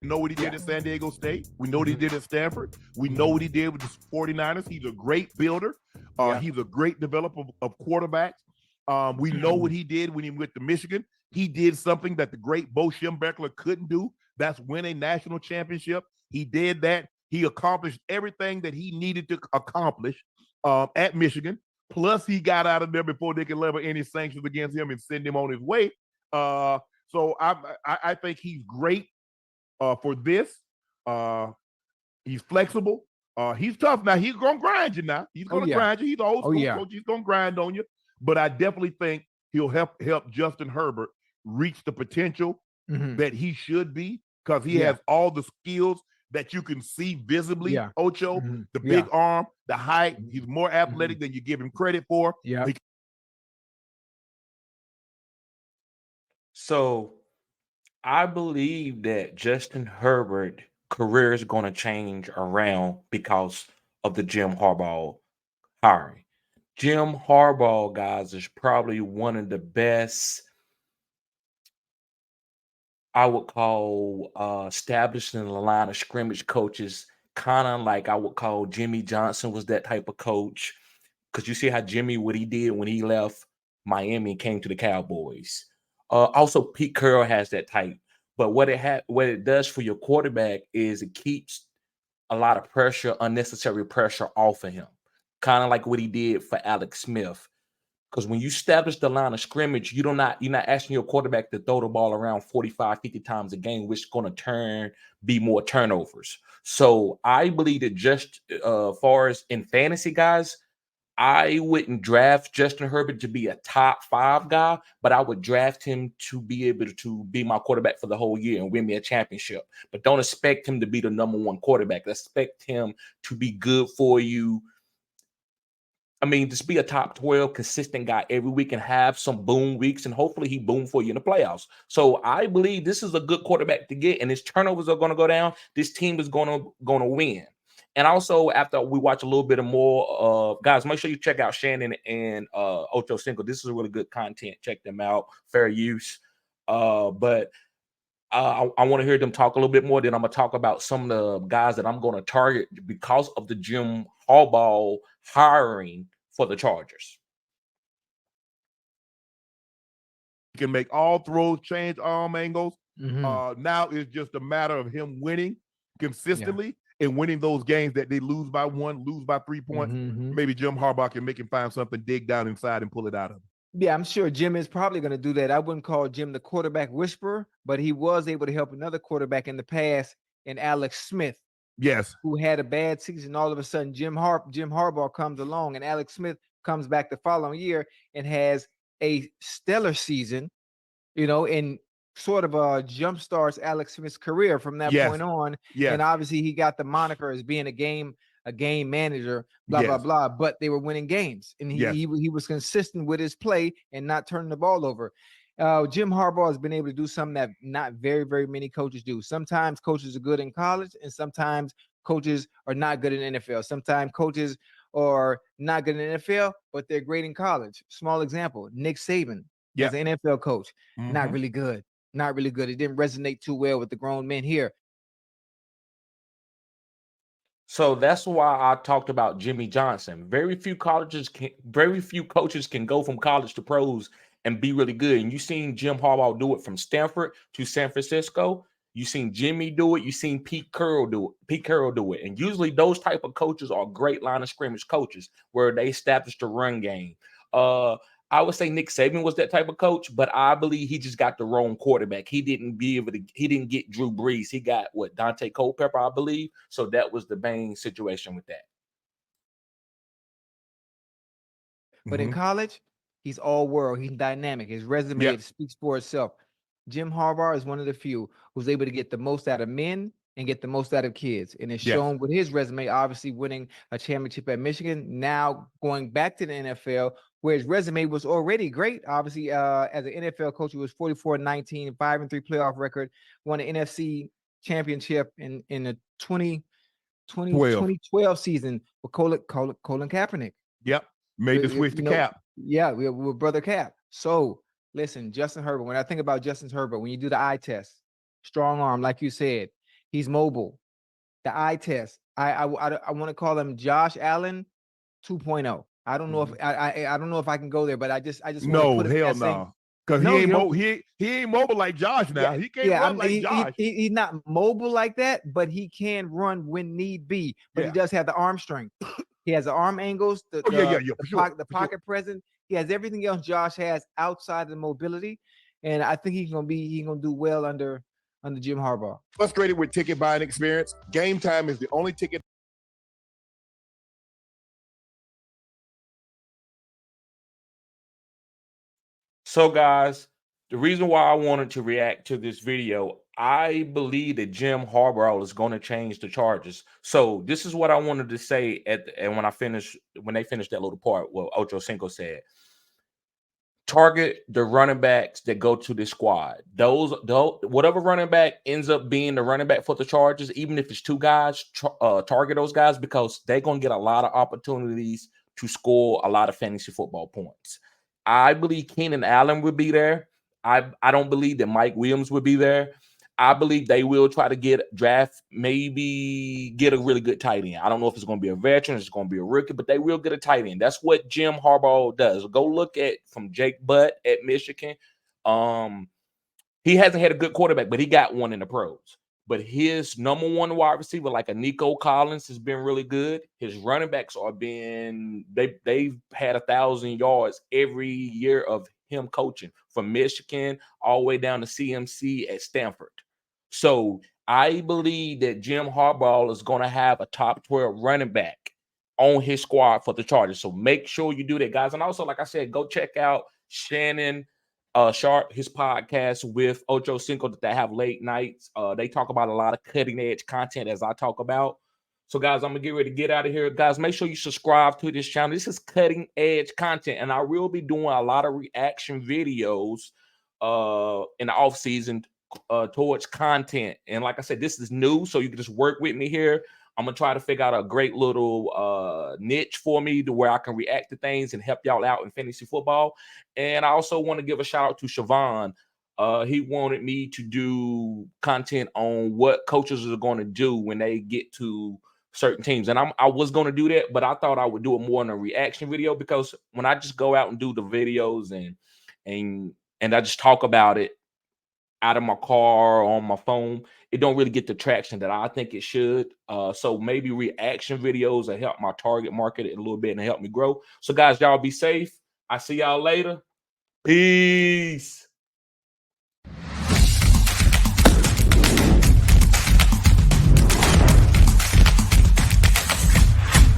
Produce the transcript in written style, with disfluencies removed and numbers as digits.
know what he did at San Diego State. We know what he did at Stanford. We know what he did with the 49ers. He's a great builder. He's a great developer of quarterbacks. We know what he did when he went to Michigan. He did something that the great Bo Schembechler couldn't do. That's win a national championship. He did that. He accomplished everything that he needed to accomplish at Michigan. Plus, he got out of there before they could level any sanctions against him and send him on his way. So I think he's great for this. He's flexible. He's tough. Now, he's going to grind you now. He's going to grind you. He's an old school coach. He's going to grind on you. But I definitely think he'll help Justin Herbert reach the potential that he should be, because he has all the skills that you can see visibly, Ocho, the big arm, the height. He's more athletic than you give him credit for. Yeah. So I believe that Justin Herbert career is going to change around because of the Jim Harbaugh hiring. Jim Harbaugh, guys, is probably one of the best, I would call, establishing the line of scrimmage coaches, kind of like I would call Jimmy Johnson was that type of coach. Because you see how Jimmy, what he did when he left Miami and came to the Cowboys. Also, Pete Carroll has that type. But what it does for your quarterback is it keeps a lot of pressure, unnecessary pressure off of him. Kind of like what he did for Alex Smith. Because when you establish the line of scrimmage, you're not asking your quarterback to throw the ball around 45, 50 times a game, which is going to be more turnovers. So I believe that just far as in fantasy, guys, I wouldn't draft Justin Herbert to be a top 5 guy, but I would draft him to be able to be my quarterback for the whole year and win me a championship. But don't expect him to be the number 1 quarterback. Expect him to be good for you. I mean, just be a top 12 consistent guy every week and have some boom weeks, and hopefully he boom for you in the playoffs. So I believe this is a good quarterback to get, and his turnovers are going to go down. This team is going to win. And also, after we watch a little bit of more, guys, make sure you check out Shannon and Ocho Cinco. This is really good content. Check them out. Fair use. But I want to hear them talk a little bit more. Then I'm going to talk about some of the guys that I'm going to target because of the Jim Harbaugh hiring for the Chargers. He can make all throws, change arm angles. Now it's just a matter of him winning consistently and winning those games that they lose by 1, lose by 3 points. Maybe Jim Harbaugh can make him find something, dig down inside and pull it out of him. Yeah, I'm sure Jim is probably going to do that. I wouldn't call Jim the quarterback whisperer, but he was able to help another quarterback in the past, in Alex Smith. Yes. Who had a bad season. All of a sudden, Jim Harbaugh comes along, and Alex Smith comes back the following year and has a stellar season, and sort of jumpstarts Alex Smith's career from that point on. And obviously he got the moniker as being a game manager, blah, blah. But they were winning games, and he was consistent with his play and not turning the ball over. Jim Harbaugh has been able to do something that not very, very many coaches do. Sometimes coaches are good in college, and sometimes coaches are not good in the NFL. Sometimes coaches are not good in the NFL, but they're great in college. Small example, Nick Saban as an NFL coach, not really good. Not really good. It didn't resonate too well with the grown men here. So that's why I talked about Jimmy Johnson. Very few coaches can go from college to pros and be really good. And you've seen Jim Harbaugh do it from Stanford to San Francisco. You've seen Jimmy do it. You've seen Pete Carroll do it. And usually those type of coaches are great line of scrimmage coaches where they establish the run game. I would say Nick Saban was that type of coach, but I believe he just got the wrong quarterback. He didn't get Drew Brees. He got Dante Culpepper, I believe. So that was the main situation with that. But in college, he's all world. He's dynamic. His resume speaks for itself. Jim Harbaugh is one of the few who's able to get the most out of men and get the most out of kids. And it's shown with his resume, obviously winning a championship at Michigan, now going back to the NFL, where his resume was already great. Obviously, as an NFL coach, he was 44-19, 5-3 playoff record, won an NFC championship in the 2012 season with Colin Kaepernick. Yep. Made the switch to Cap. Yeah, with Brother Cap. So listen, Justin Herbert, when I think about Justin Herbert, when you do the eye test, strong arm, like you said, He's mobile. The eye test. I want to call him Josh Allen 2.0. I don't know if I don't know if I can go there, but I just want to No, put it hell that same. no. Because No, you don't. he ain't mobile like Josh now. Yeah, He can't run like Josh. he's not mobile like that, but he can run when need be. But he does have the arm strength. He has the arm angles, the for sure. pocket presence. He has everything else Josh has outside of the mobility, and I think he's gonna do well under Jim Harbaugh. Frustrated with ticket buying experience. Game Time is the only ticket. So guys, the reason why I wanted to react to this video, I believe that Jim Harbaugh is going to change the Chargers. So this is what I wanted to say and when they finished that little part, what Ocho Cinco said. Target the running backs that go to this squad. Those whatever running back ends up being the running back for the Chargers, even if it's two guys, target those guys because they're going to get a lot of opportunities to score a lot of fantasy football points. I believe Keenan Allen would be there. I don't believe that Mike Williams would be there. I believe they will try to maybe get a really good tight end. I don't know if it's going to be a veteran, it's going to be a rookie, but they will get a tight end. That's what Jim Harbaugh does. Go look at from Jake Butt at Michigan. He hasn't had a good quarterback, but he got one in the pros. But his number one wide receiver, like a Nico Collins, has been really good. His running backs they've had 1,000 yards every year of him coaching from Michigan all the way down to CMC at Stanford. So I believe that Jim Harbaugh is going to have a top 12 running back on his squad for the Chargers. So make sure you do that, guys. And also, like I said, go check out Shannon Sharp, his podcast with Ocho Cinco that they have late nights. They talk about a lot of cutting edge content as I talk about. So, guys, I'm gonna get ready to get out of here. Guys, make sure you subscribe to this channel. This is cutting edge content, and I will be doing a lot of reaction videos in the off season towards content. And like I said, this is new, so you can just work with me here. I'm gonna try to figure out a great little niche for me to where I can react to things and help y'all out in fantasy football. And I also want to give a shout out to Siobhan. He wanted me to do content on what coaches are going to do when they get to certain teams. And I was going to do that, but I thought I would do it more in a reaction video because when I just go out and do the videos and I just talk about it out of my car or on my phone, it don't really get the traction that I think it should. So maybe reaction videos will help my target market a little bit and help me grow. So guys, y'all be safe. I see y'all later. Peace.